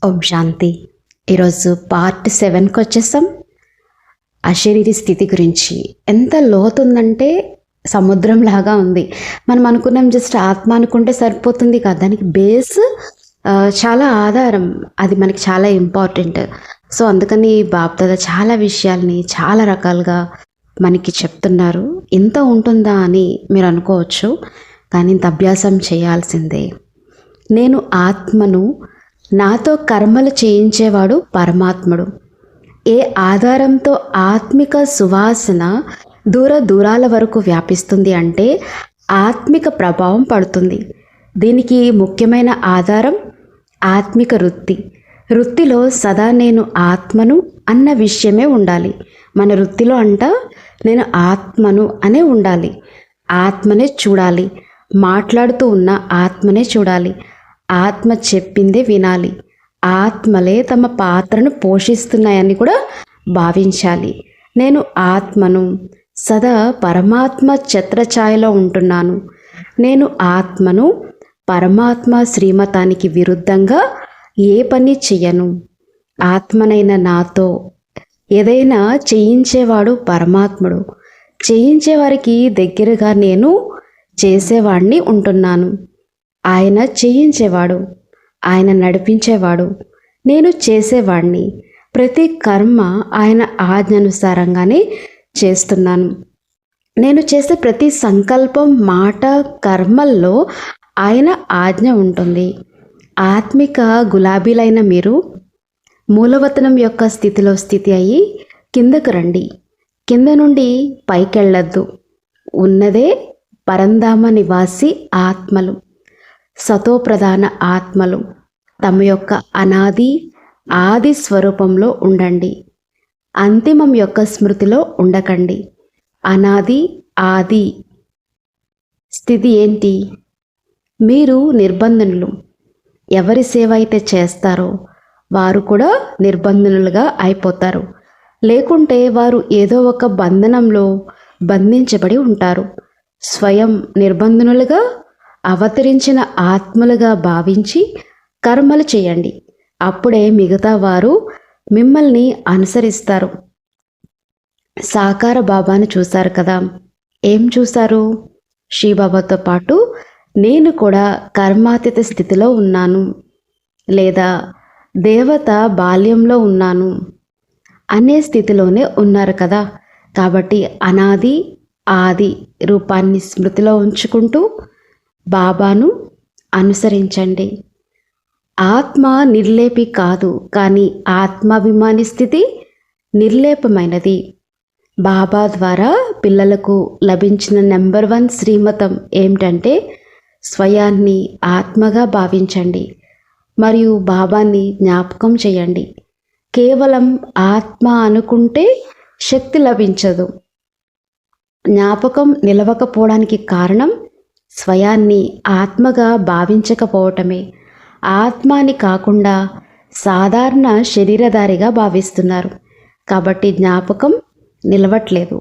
ఓం శాంతి. ఈరోజు పార్ట్ 7కి వచ్చేసాం. అశరీరి స్థితి గురించి ఎంత లోతుందంటే సముద్రం లాగా ఉంది. మనం అనుకున్నాం జస్ట్ ఆత్మ అనుకుంటే సరిపోతుంది కదా, దానికి బేస్ చాలా ఆధారం, అది మనకి చాలా ఇంపార్టెంట్. సో అందుకని బాప్దాదా చాలా విషయాల్ని చాలా రకాలుగా మనకి చెప్తున్నారు. ఇంత ఉంటుందా అని మీరు అనుకోవచ్చు, కానీ ఇంత అభ్యాసం చేయాల్సిందే. నేను ఆత్మను, నాతో కర్మలు చేయించేవాడు పరమాత్ముడు. ఏ ఆధారంతో ఆత్మిక సువాసన దూరాల వరకు వ్యాపిస్తుంది అంటే ఆత్మిక ప్రభావం పడుతుంది. దీనికి ముఖ్యమైన ఆధారం ఆత్మిక వృత్తిలో సదా నేను ఆత్మను అన్న విషయమే ఉండాలి. మన వృత్తిలో నేను ఆత్మను అనే ఉండాలి. ఆత్మనే చూడాలి, మాట్లాడుతూ ఉన్న ఆత్మనే చూడాలి, ఆత్మ చెప్పిందే వినాలి, ఆత్మలే తమ పాత్రను పోషిస్తున్నాయని కూడా భావించాలి. నేను ఆత్మను, సదా పరమాత్మ ఛత్రఛాయలో ఉంటున్నాను. నేను ఆత్మను, పరమాత్మ శ్రీమతానికి విరుద్ధంగా ఏ పని చెయ్యను. ఆత్మనైన నాతో ఏదైనా చేయించేవాడు పరమాత్ముడు. చేయించేవారికి దగ్గరగా నేను చేసేవాడిని ఉంటున్నాను. ఆయన చేయించేవాడు, ఆయన నడిపించేవాడు, నేను చేసేవాడిని. ప్రతి కర్మ ఆయన ఆజ్ఞానుసారంగానే చేస్తున్నాను. నేను చేసే ప్రతి సంకల్పం, మాట, కర్మల్లో ఆయన ఆజ్ఞ ఉంటుంది. ఆత్మిక గులాబీలైన మీరు మూలవతనం యొక్క స్థితిలో స్థితి అయ్యి కిందకు రండి. కింద నుండి పైకెళ్ళొద్దు. ఉన్నదే పరంధామ నివాసి ఆత్మలు, సతోప్రధాన ఆత్మలు. తమ యొక్క అనాది ఆది స్వరూపంలో ఉండండి. అంతిమం యొక్క స్మృతిలో ఉండకండి. అనాది ఆది స్థితి ఏంటి? మీరు నిర్బంధనులు. ఎవరి సేవ అయితే చేస్తారో వారు కూడా నిర్బంధనులుగా అయిపోతారు. లేకుంటే వారు ఏదో ఒక బంధనంలో బంధించబడి ఉంటారు. స్వయం నిర్బంధనులుగా అవతరించిన ఆత్మలుగా భావించి కర్మలు చేయండి. అప్పుడే మిగతా వారు మిమ్మల్ని అనుసరిస్తారు. సాకార బాబాను చూశారు కదా, ఏం చూశారు? శ్రీబాబాతో పాటు నేను కూడా కర్మాతీత స్థితిలో ఉన్నాను, లేదా దేవత బాల్యంలో ఉన్నాను అనే స్థితిలోనే ఉన్నారు కదా. కాబట్టి అనాది ఆది రూపాన్ని స్మృతిలో ఉంచుకుంటూ బాబాను అనుసరించండి. ఆత్మ నిర్లేపి కాదు, కానీ ఆత్మాభిమాని స్థితి నిర్లేపమైనది. బాబా ద్వారా పిల్లలకు లభించిన నెంబర్ 1 శ్రీమతం ఏమిటంటే స్వయాన్ని ఆత్మగా భావించండి మరియు బాబాని జ్ఞాపకం చేయండి. కేవలం ఆత్మ అనుకుంటే శక్తి లభించదు. జ్ఞాపకం నిలవకపోవడానికి కారణం స్వయాన్ని ఆత్మగా భావించకపోవటమే. ఆత్మాని కాకుండా సాధారణ శరీరధారిగా భావిస్తున్నారు. కాబట్టి జ్ఞాపకం నిలవట్లేదు.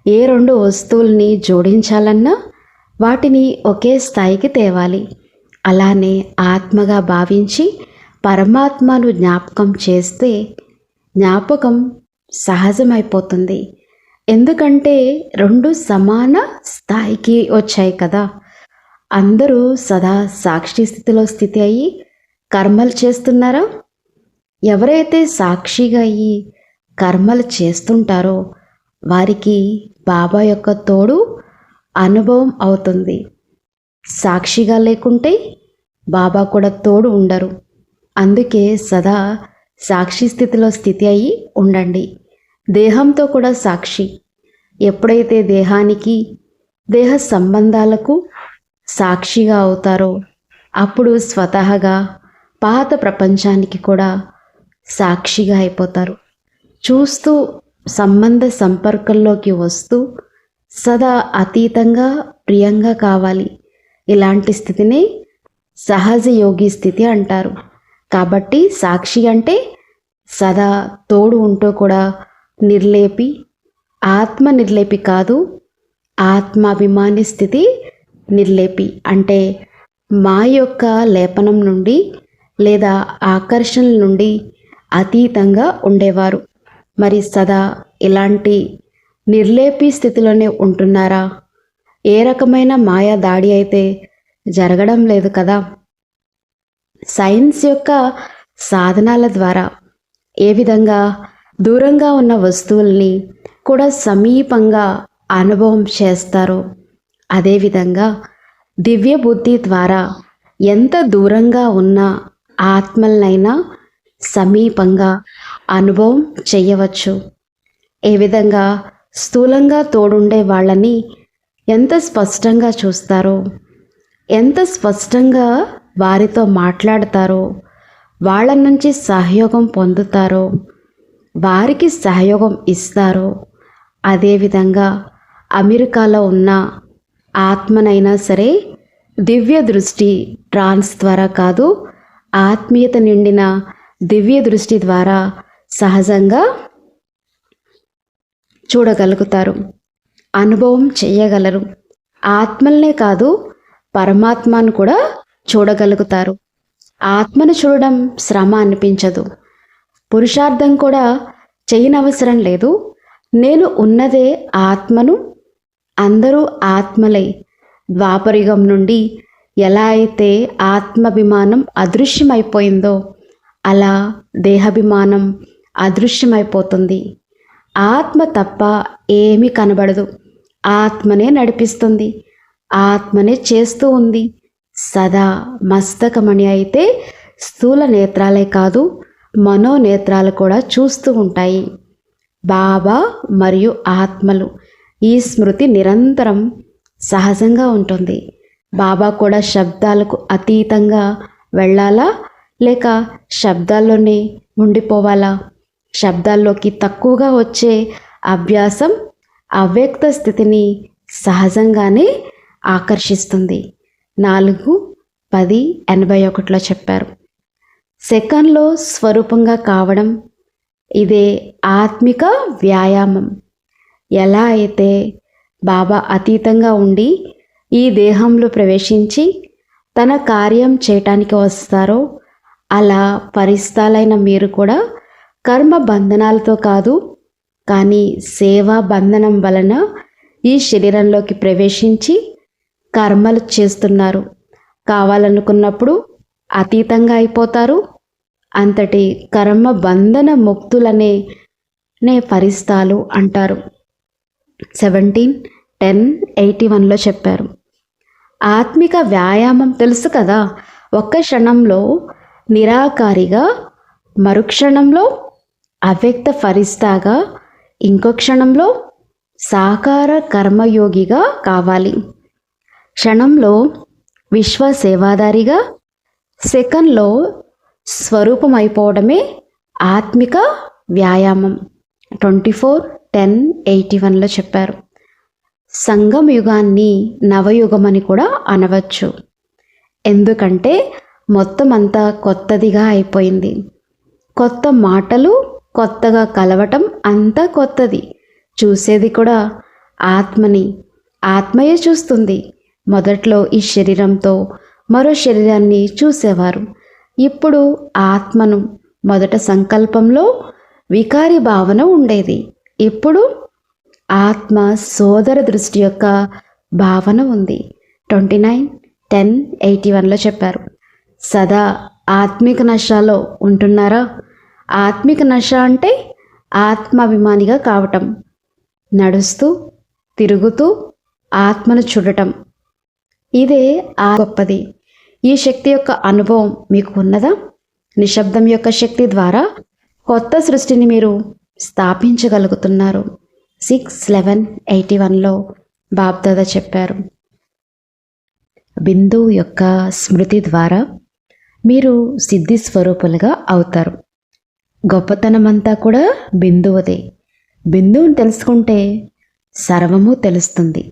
ఏ 2 వస్తువుల్ని జోడించాలన్నా వాటిని ఒకే స్థాయికి తేవాలి. అలానే ఆత్మగా భావించి పరమాత్మను జ్ఞాపకం చేస్తే జ్ఞాపకం సహజమైపోతుంది. ఎందుకంటే 2 సమాన స్థాయికి వచ్చాయి కదా. అందరూ సదా సాక్షి స్థితిలో స్థితి అయ్యి కర్మలు చేస్తున్నారా? ఎవరైతే సాక్షిగా అయ్యి కర్మలు చేస్తుంటారో వారికి బాబా యొక్క తోడు అనుభవం అవుతుంది. సాక్షిగా లేకుంటే బాబా కూడా తోడు ఉండరు. అందుకే సదా సాక్షి స్థితిలో స్థితి అయ్యి ఉండండి. దేహంతో కూడా సాక్షి. ఎప్పుడైతే దేహానికి, దేహ సంబంధాలకు సాక్షిగా అవుతారో అప్పుడు స్వతహాగా పాత ప్రపంచానికి కూడా సాక్షిగా అయిపోతారు. చూస్తూ సంబంధ సంపర్కంలోకి వస్తూ సదా అతీతంగా ప్రియంగా కావాలి. ఇలాంటి స్థితిని సహజ యోగి స్థితి అంటారు. కాబట్టి సాక్షి అంటే సదా తోడు ఉంటూ కూడా నిర్లేపి, ఆత్మ నిర్లేపి కాదు, ఆత్మాభిమాని స్థితి నిర్లేపి. అంటే మా యొక్క లేపనం నుండి లేదా ఆకర్షణల నుండి అతీతంగా ఉండేవారు. మరి సదా ఇలాంటి నిర్లేపి స్థితిలోనే ఉంటున్నారా? ఏ రకమైన మాయా దాడి అయితే జరగడం లేదు కదా. సైన్స్ యొక్క సాధనాల ద్వారా ఏ విధంగా దూరంగా ఉన్న వస్తువుల్ని కూడా సమీపంగా అనుభవం చేస్తారో, అదేవిధంగా దివ్య బుద్ధి ద్వారా ఎంత దూరంగా ఉన్న ఆత్మలనైనా సమీపంగా అనుభవం చేయవచ్చు. ఏ విధంగా స్థూలంగా తోడుండే వాళ్ళని ఎంత స్పష్టంగా చూస్తారో, ఎంత స్పష్టంగా వారితో మాట్లాడతారో, వాళ్ళ నుంచి సహయోగం పొందుతారో, వారికి సహయోగం ఇస్తారో, అదేవిధంగా అమెరికాలో ఉన్న ఆత్మనైనా సరే దివ్య దృష్టి ట్రాన్స్ ద్వారా కాదు, ఆత్మీయత నిండిన దివ్య దృష్టి ద్వారా సహజంగా చూడగలుగుతారు, అనుభవం చేయగలరు. ఆత్మల్నే కాదు, పరమాత్మను కూడా చూడగలుగుతారు. ఆత్మను చూడడం శ్రమ అనిపించదు, పురుషార్థం కూడా చేయనవసరం లేదు. నేను ఉన్నదే ఆత్మను, అందరూ ఆత్మలై. ద్వాపరయుగం నుండి ఎలా అయితే ఆత్మాభిమానం అదృశ్యమైపోయిందో అలా దేహాభిమానం అదృశ్యమైపోతుంది. ఆత్మ తప్ప ఏమీ కనబడదు. ఆత్మనే నడిపిస్తుంది, ఆత్మనే చేస్తూ ఉంది. సదా మస్తకమణి అయితే స్థూల నేత్రాలే కాదు, మనోనేత్రాలు కూడా చూస్తూ ఉంటాయి. బాబా మరియు ఆత్మలు ఈ స్మృతి నిరంతరం సహజంగా ఉంటుంది. బాబా కూడా శబ్దాలకు అతీతంగా వెళ్ళాలా లేక శబ్దాల్లోనే ఉండిపోవాలా? శబ్దాల్లోకి తక్కువగా వచ్చే అభ్యాసం అవ్యక్త స్థితిని సహజంగానే ఆకర్షిస్తుంది. 4:10:81లో చెప్పారు. సెకండ్లో స్వరూపంగా కావడం ఇదే ఆత్మిక వ్యాయామం. ఎలా అయితే బాబా అతీతంగా ఉండి ఈ దేహంలో ప్రవేశించి తన కార్యం చేయటానికి వస్తారో, అలా పరిస్థాలైన మీరు కూడా కర్మ బంధనాలతో కాదు కానీ సేవా బంధనం వలన ఈ శరీరంలోకి ప్రవేశించి కర్మలు చేస్తున్నారు. కావాలనుకున్నప్పుడు అతీతంగా అయిపోతారు. అంతటి కర్మ బంధన ముక్తులనే ఫరిస్తాలు అంటారు. 17:10:81లో చెప్పారు. ఆత్మిక వ్యాయామం తెలుసు కదా. ఒక్క క్షణంలో నిరాకారిగా, మరుక్షణంలో అవ్యక్త ఫరిస్తాగా, ఇంకో క్షణంలో సాకార కర్మయోగిగా కావాలి. క్షణంలో విశ్వ సేవాదారిగా, సెకండ్లో స్వరూపం అయిపోవడమే ఆత్మిక వ్యాయామం. 24:10:81లో చెప్పారు. సంగమ యుగాన్ని నవయుగమని కూడా అనవచ్చు. ఎందుకంటే మొత్తం అంతా కొత్తదిగా అయిపోయింది. కొత్త మాటలు కొత్తగా కలవటం అంతా కొత్తది. చూసేది కూడా ఆత్మని, ఆత్మయే చూస్తుంది. మొదట్లో ఈ శరీరంతో మరో శరీరాన్ని చూసేవారు. ఇప్పుడు ఆత్మను మొదట సంకల్పంలో వికారి భావన ఉండేది. ఇప్పుడు ఆత్మ సోదర దృష్టి యొక్క భావన ఉంది. 29:10:81లో చెప్పారు. సదా ఆత్మిక నశలో ఉంటున్నారా? ఆత్మిక నశ అంటే ఆత్మాభిమానిగా కావటం, నడుస్తూ తిరుగుతూ ఆత్మను చూడటం. ఇదే గొప్పది. ఈ శక్తి యొక్క అనుభవం మీకు ఉన్నదా? నిశ్శబ్దం యొక్క శక్తి ద్వారా కొత్త సృష్టిని మీరు స్థాపించగలుగుతున్నారు. 6:11:81లో బాబ్దాదా చెప్పారు. బిందువు యొక్క స్మృతి ద్వారా మీరు సిద్ధి స్వరూపులుగా అవుతారు. గొప్పతనమంతా కూడా బిందువుదే. బిందువుని తెలుసుకుంటే సర్వము తెలుస్తుంది,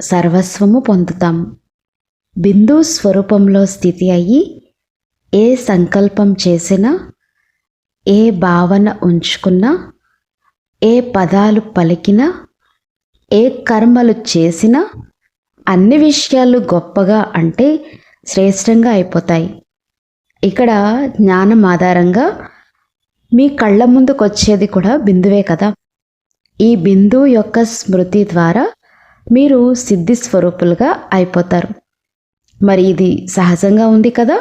సర్వస్వము పొందుతాము. బిందువు స్వరూపంలో స్థితి అయ్యి ఏ సంకల్పం చేసినా, ఏ భావన ఉంచుకున్నా, ఏ పదాలు పలికినా, ఏ కర్మలు చేసినా అన్ని విషయాలు గొప్పగా అంటే శ్రేష్టంగా అయిపోతాయి. ఇక్కడ జ్ఞానం ఆధారంగా మీ కళ్ళ ముందుకు వచ్చేది కూడా బిందువే కదా. ఈ బిందువు యొక్క స్మృతి ద్వారా మీరు సిద్ధి స్వరూపులుగా అయిపోతారు. మరి ఇది సహజంగా ఉంది కదా.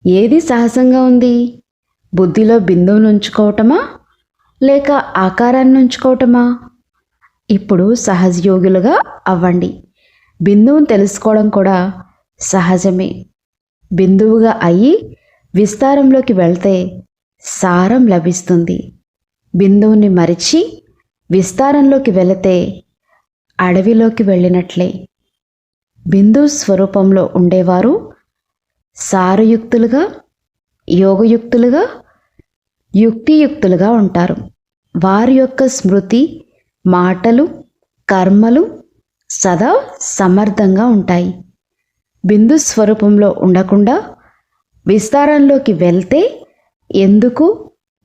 ఏది సహజంగా ఉంది? బుద్ధిలో బిందువును ఉంచుకోవటమా లేక ఆకారాన్ని ఉంచుకోవటమా? ఇప్పుడు సహజయోగులుగా అవ్వండి. బిందువును తెలుసుకోవడం కూడా సహజమే. బిందువుగా అయ్యి విస్తారంలోకి వెళ్తే సారం లభిస్తుంది. బిందువుని మరిచి విస్తారంలోకి వెళితే అడవిలోకి వెళ్ళినట్లే. బిందువు స్వరూపంలో ఉండేవారు సారయుక్తులుగా, యోగయుక్తులుగా, యుక్తియుక్తులుగా ఉంటారు. వారి యొక్క స్మృతి, మాటలు, కర్మలు సదా సమర్థంగా ఉంటాయి. బిందు స్వరూపంలో ఉండకుండా విస్తారంలోకి వెళ్తే ఎందుకు,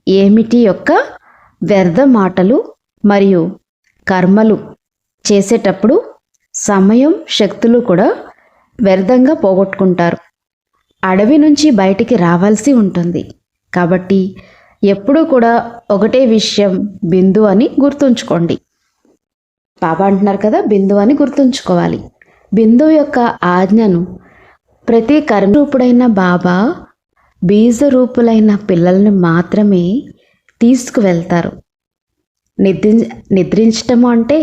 ఏమిటి యొక్క వ్యర్థ మాటలు మరియు కర్మలు చేసేటప్పుడు సమయం, శక్తులు కూడా వ్యర్థంగా పోగొట్టుకుంటారు. అడవి నుంచి బయటికి రావాల్సి ఉంటుంది. కాబట్టి ఎప్పుడూ కూడా ఒకటే విషయం బిందు అని గుర్తుంచుకోండి. బాబా అంటున్నారు కదా, బిందు అని గుర్తుంచుకోవాలి. బిందువు యొక్క ఆజ్ఞను ప్రతి కర్మరూపుడైన బాబా బీజరూపులైన పిల్లల్ని మాత్రమే తీసుకువెళ్తారు. నిద్రించటము అంటే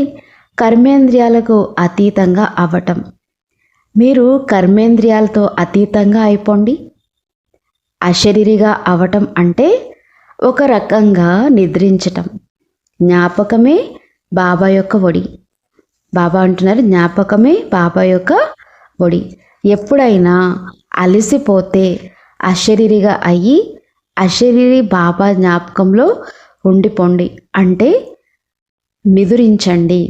కర్మేంద్రియాలకు అతీతంగా అవ్వటం. మీరు కర్మేంద్రియాలతో అతీతంగా అయిపోండి. అశరీరిగా అవ్వటం అంటే ఒక రకంగా నిద్రించటం. జ్ఞాపకమే బాబా యొక్క ఒడి. బాబా అంటున్నారు, జ్ఞాపకమే బాబా యొక్క ఒడి. ఎప్పుడైనా అలసిపోతే అశరీరిగా అయ్యి అశరీరి బాబా జ్ఞాపకంలో ఉండిపోండి, అంటే నిదురించండి.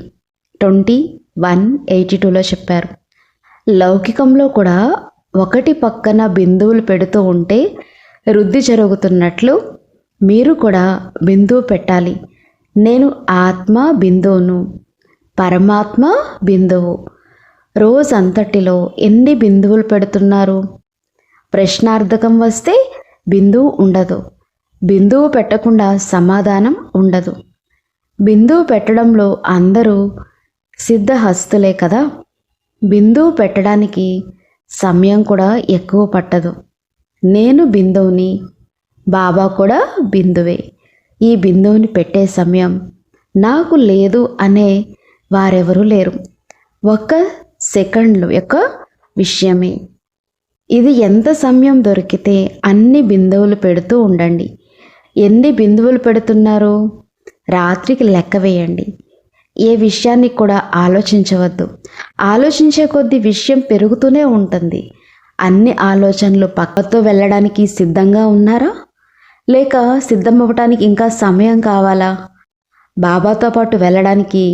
21:82లో చెప్పారు. లౌకికంలో కూడా ఒకటి పక్కన బిందువులు పెడుతూ ఉంటే వృద్ధి జరుగుతున్నట్లు మీరు కూడా బిందువు పెట్టాలి. నేను ఆత్మ బిందువును, పరమాత్మ బిందువు. రోజంతటిలో ఎన్ని బిందువులు పెడుతున్నారు? ప్రశ్నార్థకం వస్తే బిందువు ఉండదు. బిందువు పెట్టకుండా సమాధానం ఉండదు. బిందువు పెట్టడంలో అందరూ సిద్ధహస్తులే కదా. బిందువు పెట్టడానికి సమయం కూడా ఎక్కువ పట్టదు. నేను బిందువుని, బాబా కూడా బిందువే. ఈ బిందువుని పెట్టే సమయం నాకు లేదు అనే వారెవరూ లేరు. ఒక్క సెకండ్లు యొక్క విషయమే ఇది. ఎంత సమయం దొరికితే అన్ని బిందువులు పెడుతూ ఉండండి. ఎన్ని బిందువులు పెడుతున్నారు? రాత్రికి లెక్క వేయండి. ఏ విషయాన్ని కూడా ఆలోచించవద్దు. ఆలోచించే కొద్దీ విషయం పెరుగుతూనే ఉంటుంది. అన్ని ఆలోచనలు పక్కతో వెళ్ళడానికి సిద్ధంగా ఉన్నారా? లేక సిద్ధమవ్వటానికి ఇంకా సమయం కావాలా? బాబాతో పాటు వెళ్ళడానికి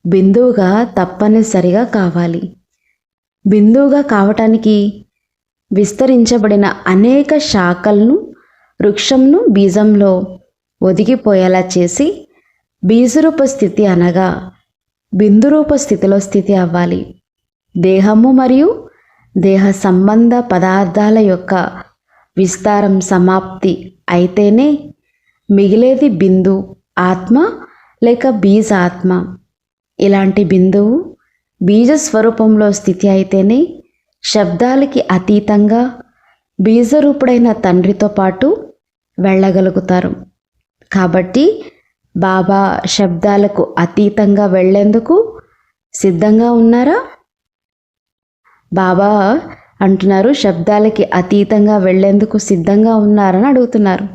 బిందువుగా తప్పనిసరిగా కావాలి. బిందువుగా కావటానికి విస్తరించబడిన అనేక శాఖలను, వృక్షంను బీజంలో ఒదిగిపోయేలా చేసి బీజరూప స్థితి అనగా బిందురూప స్థితిలో స్థితి అవ్వాలి. దేహము మరియు దేహ సంబంధ పదార్థాల యొక్క విస్తారం సమాప్తి అయితేనే మిగిలేది బిందు ఆత్మ లేక బీజ ఆత్మ. ఇలాంటి బిందువు బీజ స్వరూపంలో స్థితి అయితేనే శబ్దాలకి అతీతంగా బీజరూపుడైన తండ్రితో పాటు వెళ్ళగలుగుతారు. కాబట్టి బాబా శబ్దాలకు అతీతంగా వెళ్ళేందుకు సిద్ధంగా ఉన్నారా? బాబా అంటున్నారు, శబ్దాలకి అతీతంగా వెళ్ళేందుకు సిద్ధంగా ఉన్నారని అడుగుతున్నారు.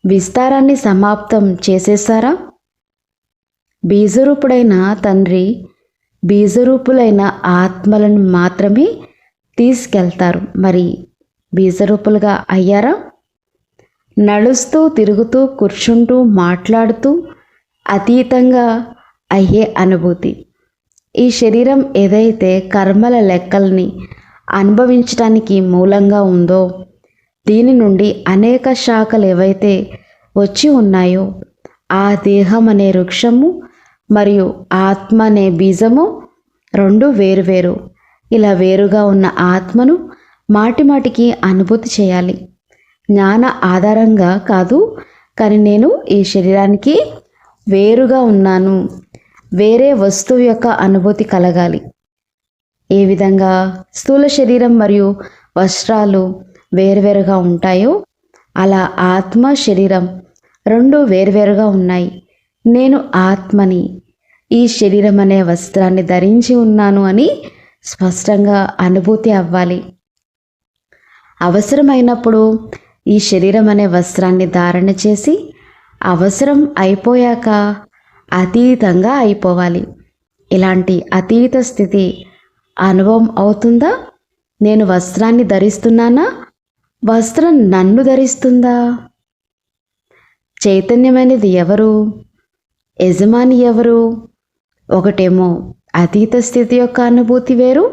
విస్తారాన్ని సమాప్తం చేసేసారా? బీజరూపుడైన తండ్రి బీజరూపులైన ఆత్మలను మాత్రమే తీసుకెళ్తారు. మరి బీజరూపులుగా అయ్యారా? నడుస్తూ, తిరుగుతూ, కూర్చుంటూ, మాట్లాడుతూ అతీతంగా అయ్యే అనుభూతి. ఈ శరీరం ఏదైతే కర్మల లెక్కల్ని అనుభవించడానికి మూలంగా ఉందో, దీని నుండి అనేక శాఖలు ఏవైతే వచ్చి ఉన్నాయో, ఆ దేహం అనే వృక్షము మరియు ఆత్మ అనే బీజము రెండు వేరువేరు. ఇలా వేరుగా ఉన్న ఆత్మను మాటిమాటికి అనుభూతి చేయాలి. జ్ఞాన ఆధారంగా కాదు, కానీ నేను ఈ శరీరానికి వేరుగా ఉన్నాను, వేరే వస్తువు యొక్క అనుభూతి కలగాలి. ఏ విధంగా స్థూల శరీరం మరియు వస్త్రాలు వేరువేరుగా ఉంటాయో అలా ఆత్మ శరీరం రెండు వేరువేరుగా ఉన్నాయి. నేను ఆత్మని, ఈ శరీరం అనే వస్త్రాన్ని ధరించి ఉన్నాను అని స్పష్టంగా అనుభూతి అవ్వాలి. అవసరమైనప్పుడు ఈ శరీరం అనే వస్త్రాన్ని ధారణ చేసి అవసరం అయిపోయాక అతీతంగా అయిపోవాలి. ఇలాంటి అతీత స్థితి అనుభవం అవుతుందా? నేను వస్త్రాన్ని ధరిస్తున్నానా? వస్త్రం నన్ను ధరిస్తుందా? చైతన్యమైనది ఎవరు? యజమాని ఎవరు? ఒకటేమో అతీత స్థితి యొక్క అనుభూతి వేరు,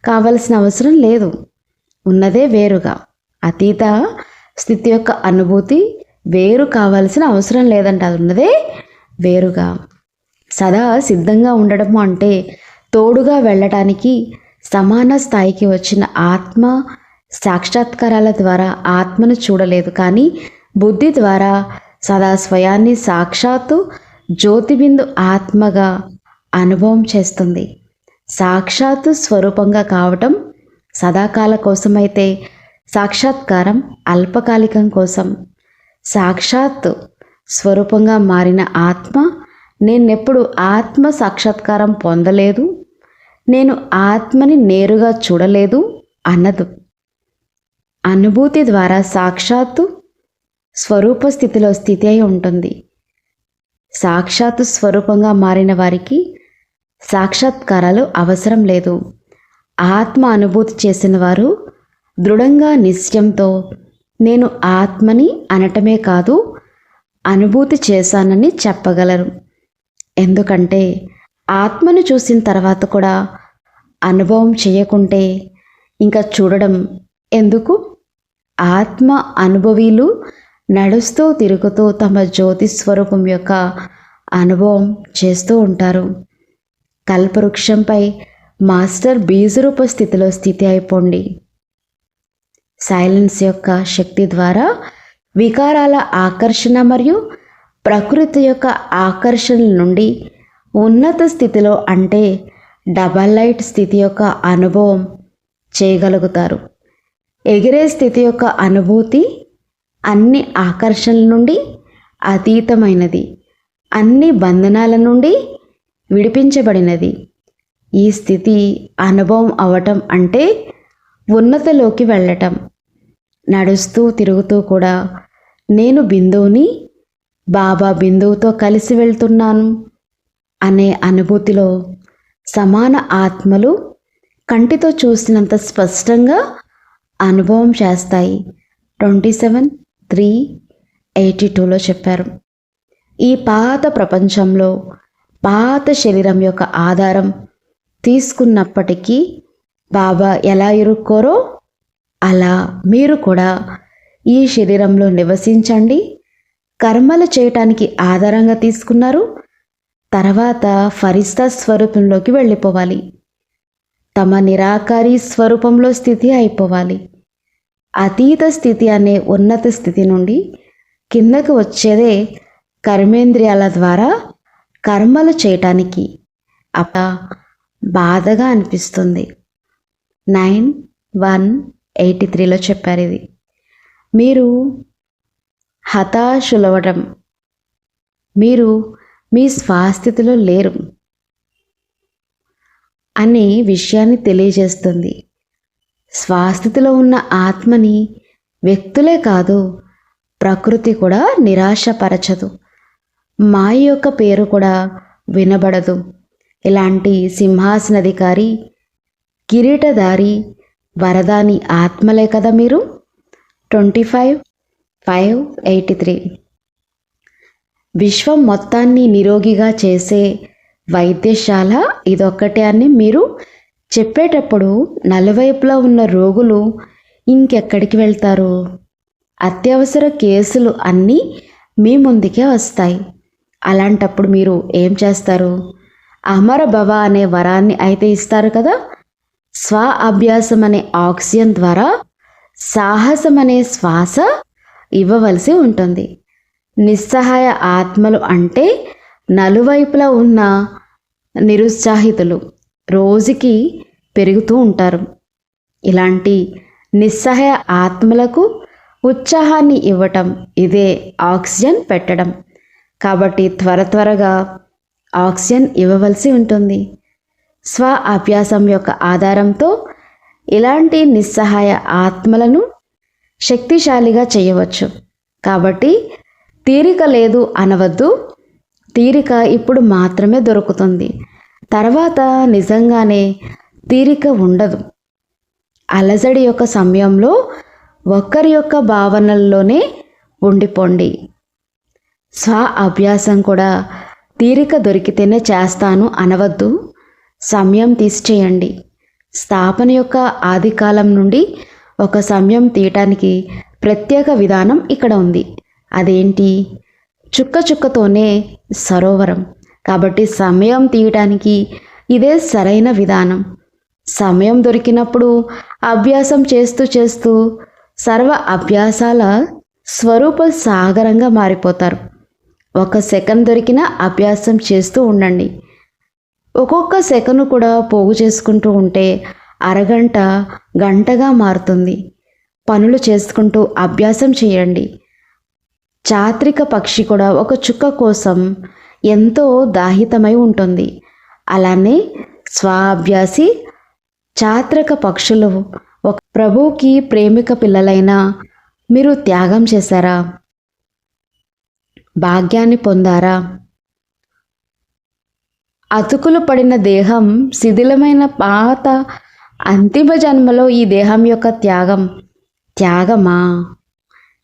కావలసిన అవసరం లేదు, ఉన్నదే వేరుగా. అతీత స్థితి యొక్క అనుభూతి వేరు, కావాల్సిన అవసరం లేదంట, అది ఉన్నదే వేరుగా. సదా సిద్ధంగా ఉండడము అంటే తోడుగా వెళ్ళటానికి సమాన స్థాయికి వచ్చిన ఆత్మ సాక్షాత్కారాల ద్వారా ఆత్మను చూడలేదు, కానీ బుద్ధి ద్వారా సదా స్వయాన్ని సాక్షాత్తు జ్యోతిబిందు ఆత్మగా అనుభవం చేస్తుంది. సాక్షాత్తు స్వరూపంగా కావటం సదాకాల కోసమైతే సాక్షాత్కారం అల్పకాలికం కోసం. సాక్షాత్తు స్వరూపంగా మారిన ఆత్మ నేనెప్పుడు ఆత్మ సాక్షాత్కారం పొందలేదు, నేను ఆత్మని నేరుగా చూడలేదు అన్నదు. అనుభూతి ద్వారా సాక్షాత్తు స్వరూప స్థితిలో స్థితి అయి ఉంటుంది. సాక్షాత్తు స్వరూపంగా మారిన వారికి సాక్షాత్కారాలు అవసరం లేదు. ఆత్మ అనుభూతి చేసిన వారు దృఢంగా నిశ్చయంతో నేను ఆత్మని అనటమే కాదు, అనుభూతి చేశానని చెప్పగలరు. ఎందుకంటే ఆత్మను చూసిన తర్వాత కూడా అనుభవం చేయకుంటే ఇంకా చూడడం ఎందుకు? ఆత్మ అనుభవీలు నడుస్తూ తిరుగుతూ తమ జ్యోతి స్వరూపం యొక్క అనుభవం చేస్తూ ఉంటారు. కల్పవృక్షంపై మాస్టర్ బీజరూప స్థితిలో స్థితి అయిపోండి. సైలెన్స్ యొక్క శక్తి ద్వారా వికారాల ఆకర్షణ మరియు ప్రకృతి యొక్క ఆకర్షణ నుండి ఉన్నత స్థితిలో అంటే డబల్ లైట్ స్థితి యొక్క అనుభవం చేయగలుగుతారు. ఎగిరే స్థితి యొక్క అనుభూతి అన్ని ఆకర్షణల నుండి అతీతమైనది, అన్ని బంధనాల నుండి విడిపించబడినది. ఈ స్థితి అనుభవం అవటం అంటే ఉన్నతలోకి వెళ్ళటం. నడుస్తూ తిరుగుతూ కూడా నేను బిందువుని బాబా బిందువుతో కలిసి వెళ్తున్నాను అనే అనుభూతిలో సమాన ఆత్మలు కంటితో చూసినంత స్పష్టంగా అనుభవం చేస్తాయి. 27:382లో చెప్పారు. ఈ పాత ప్రపంచంలో పాత శరీరం యొక్క ఆధారం తీసుకున్నప్పటికీ బాబా ఎలా ఇరుక్కోరో అలా మీరు కూడా ఈ శరీరంలో నివసించండి. కర్మలు చేయటానికి ఆధారంగా తీసుకున్నారు, తర్వాత ఫరిస్తా స్వరూపంలోకి వెళ్ళిపోవాలి. తమ నిరాకారి స్వరూపంలో స్థితి అయిపోవాలి. అతీత స్థితి అనే ఉన్నత స్థితి నుండి కిందకు వచ్చేదే కర్మేంద్రియాల ద్వారా కర్మలు చేయటానికి బాధగా అనిపిస్తుంది. 9:183లో చెప్పారు ఇది. మీరు హతాశులవడం, మీరు మీ స్వాస్థితిలో లేరు అనే విషయాన్ని తెలియజేస్తుంది. స్వాస్థితిలో ఉన్న ఆత్మని వ్యక్తులే కాదు, ప్రకృతి కూడా నిరాశపరచదు. మాయ యొక్క పేరు కూడా వినబడదు. ఇలాంటి సింహాసనాధికారి, కిరీటధారి, వరదాని ఆత్మలే కదా మీరు. 25:583 విశ్వం మొత్తాన్ని నిరోగిగా చేసే వైద్యశాల ఇదొక్కటే అని మీరు చెప్పేటప్పుడు నలువైపులా ఉన్న రోగులు ఇంకెక్కడికి వెళ్తారు? అత్యవసర కేసులు అన్నీ మీ ముందుకే వస్తాయి. అలాంటప్పుడు మీరు ఏం చేస్తారు? అమర భవ అనే వరాన్ని అయితే ఇస్తారు కదా. స్వ అభ్యాసం అనే ఆక్సిజన్ ద్వారా సాహసం అనే శ్వాస ఇవ్వవలసి ఉంటుంది. నిస్సహాయ ఆత్మలు అంటే నలువైపులా ఉన్న నిరుత్సాహితులు రోజుకి పెరుగుతూ ఉంటారు. ఇలాంటి నిస్సహాయ ఆత్మలకు ఉత్సాహాన్ని ఇవ్వటం ఇదే ఆక్సిజన్ పెట్టడం. కాబట్టి త్వరగా ఆక్సిజన్ ఇవ్వవలసి ఉంటుంది. స్వ అభ్యాసం యొక్క ఆధారంతో ఇలాంటి నిస్సహాయ ఆత్మలను శక్తిశాలిగా చేయవచ్చు. కాబట్టి తీరిక లేదు అనవద్దు. తీరిక ఇప్పుడు మాత్రమే దొరుకుతుంది, తర్వాత నిజంగానే తీరిక ఉండదు. అలజడి యొక్క సమయంలో ఒక్కరి యొక్క భావనల్లోనే ఉండిపోండి. స్వ అభ్యాసం కూడా తీరిక దొరికితేనే చేస్తాను అనవద్దు. సమయం తీసి చేయండి. స్థాపన యొక్క ఆదికాలం నుండి ఒక సమయం తీయటానికి ప్రత్యేక విధానం ఇక్కడ ఉంది. అదేంటి? చుక్క చుక్కతోనే సరోవరం. కాబట్టి సమయం తీయటానికి ఇదే సరైన విధానం. సమయం దొరికినప్పుడు అభ్యాసం చేస్తూ సర్వ అభ్యాసాల స్వరూప సాగరంగా మారిపోతారు. ఒక సెకండ్ దొరికిన అభ్యాసం చేస్తూ ఉండండి. ఒక్కొక్క సెకను కూడా పోగు చేసుకుంటూ ఉంటే అరగంట గంటగా మారుతుంది. పనులు చేసుకుంటూ అభ్యాసం చేయండి. చాత్రిక పక్షి కూడా ఒక చుక్క కోసం ఎంతో దాహితమై ఉంటుంది. అలానే స్వాభ్యాసి చాత్రిక పక్షులు ఒక ప్రభువుకి ప్రేమిక పిల్లలైనా మీరు త్యాగం చేశారా? భాగ్యాన్ని పొందారా? అతుకులు పడిన దేహం, శిథిలమైన పాత అంతిమ జన్మలో ఈ దేహం యొక్క త్యాగమా?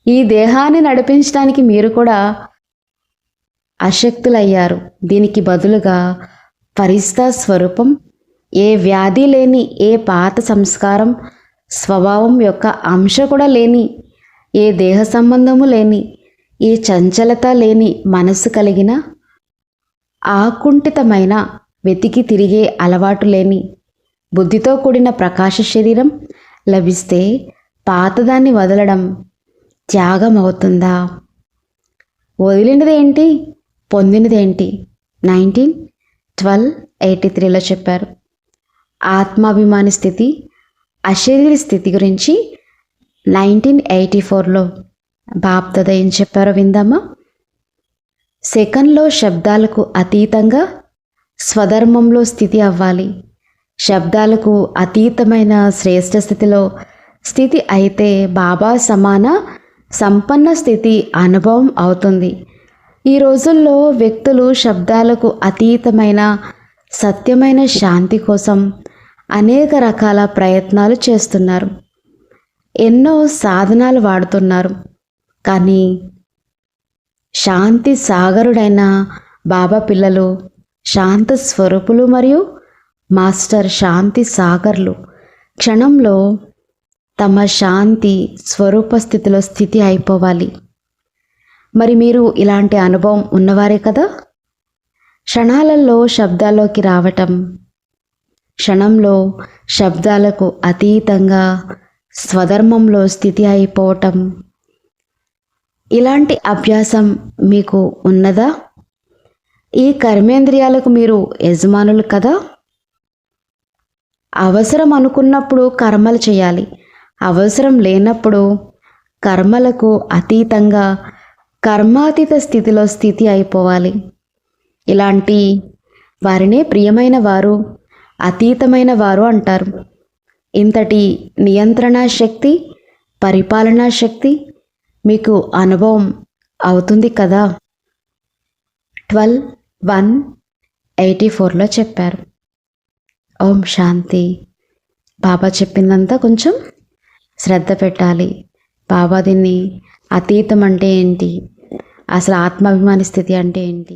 ఈ దేహాన్ని నడిపించడానికి మీరు కూడా అశక్తులయ్యారు. దీనికి బదులుగా ఫరిస్తా స్వరూపం, ఏ వ్యాధి లేని, ఏ పాత సంస్కారం స్వభావం యొక్క అంశ కూడా లేని, ఏ దేహ సంబంధము లేని, ఏ చంచలత లేని మనసు కలిగిన, ఆకుంఠితమైన, వెతికి తిరిగే అలవాటు లేని, బుద్ధితో కూడిన ప్రకాశ శరీరం లభిస్తే పాతదాన్ని వదలడం త్యాగం అవుతుందా? వదిలినదేంటి, పొందినదేంటి? 1983లో చెప్పారు. ఆత్మాభిమాని స్థితి, అశరీరి స్థితి గురించి 1984లో బాప్దాదా ఏం చెప్పారో విందామా? సెకండ్లో శబ్దాలకు అతీతంగా స్వధర్మంలో స్థితి అవ్వాలి. శబ్దాలకు అతీతమైన శ్రేష్ఠ స్థితి అయితే బాబా సమాన సంపన్న స్థితి అనుభవం అవుతుంది. ఈ రోజుల్లో వ్యక్తులు శబ్దాలకు అతీతమైన సత్యమైన శాంతి కోసం అనేక రకాల ప్రయత్నాలు చేస్తున్నారు. ఎన్నో సాధనాలు వాడుతున్నారు. కానీ శాంతి సాగరుడైన బాబా పిల్లలు శాంత స్వరూపులు మరియు మాస్టర్ శాంతి సాగర్లు క్షణంలో తమ శాంతి స్వరూప స్థితిలో స్థితి అయిపోవాలి. మరి మీరు ఇలాంటి అనుభవం ఉన్నవారే కదా? క్షణాలలో శబ్దాల్లోకి రావటం, క్షణంలో శబ్దాలకు అతీతంగా స్వధర్మంలో స్థితి అయిపోవటం, ఇలాంటి అభ్యాసం మీకు ఉన్నదా? ఈ కర్మేంద్రియాలకు మీరు యజమానులు కదా? అవసరం అనుకున్నప్పుడు కర్మలు చేయాలి. అవసరం లేనప్పుడు కర్మలకు అతీతంగా కర్మాతీత స్థితిలో స్థితి అయిపోవాలి. ఇలాంటి వారినే ప్రియమైన వారు, అతీతమైన వారు అంటారు. ఇంతటి నియంత్రణ శక్తి, పరిపాలనా శక్తి మీకు అనుభవం అవుతుంది కదా? 12/1/84లో చెప్పారు. ఓం శాంతి. బాబా చెప్పిందంతా కొంచెం శ్రద్ధ పెట్టాలి. బాబా దీన్ని అతీతం అంటే ఏంటి, అసలు ఆత్మాభిమాని స్థితి అంటే ఏంటి,